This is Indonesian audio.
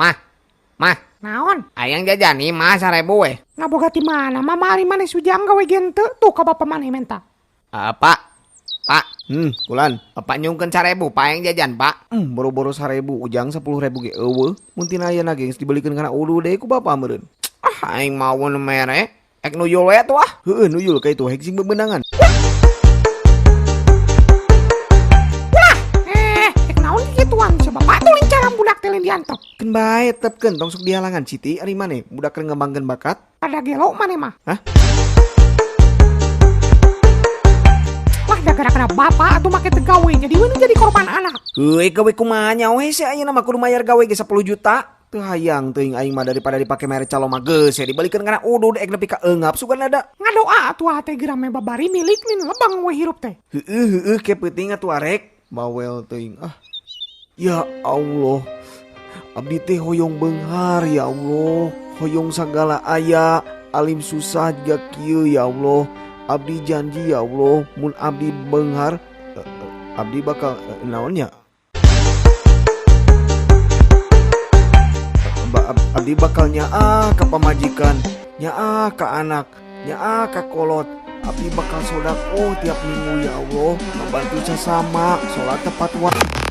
Mah, mah, Naon? ayang jajan nih mah 1000 weh. Ngaboga ti mana? Mama ari maneh sujang gawe gente tuh ka bapa maneh menta. Pak, kulan. Bapak nyungkeun 1000, Pak yang jajan, Pak. Boro-boro 1000 ujang 10.000 ge eueuh. Mun tina ayeuna ge geus dibelikeun kana ulu deui ku bapa meureun. Aing mau nu mere. Ek nuyul we tuh ah. Heueuh nuyul ka itu hek sing bebenangan. Naon gituan si bapak tuh lincaran budak teh diantep. Keun bae tepkeun tong sok dihalangan Siti ari maneh budak keur ngembangkeun bakat. Pada gelo maneh mah. Hah? Lah gara-gara bapak atuh make teu gawe jadi we jadi korban anak. Heueuy gawe kumaha nya we si ayeuna mah kudu mayar gawe ge 10 juta. Teu hayang teuing aing mah daripada dipake mere calon mah geus ya dibelikeun kana udud ek nepi ka eungap sugan ada. Ngadoa atuh teh gerame babari milik nin lebang we hirup teh. Heueuh ke peuting atuh arek. Bawel teuing ah. Ya Allah, abdi teh hoyong beunghar ya Allah, hoyong sagala aya, alim susah juga kieu ya Allah. Abdi janji ya Allah, mun abdi beunghar, abdi bakal naonnya? Abdi bakal nyaah ka pamajikan, nyaah ka anak, nyaah ka kolot. Abdi bakal sodako tiap minggu ya Allah, membantu sesama, sholat tepat waktu.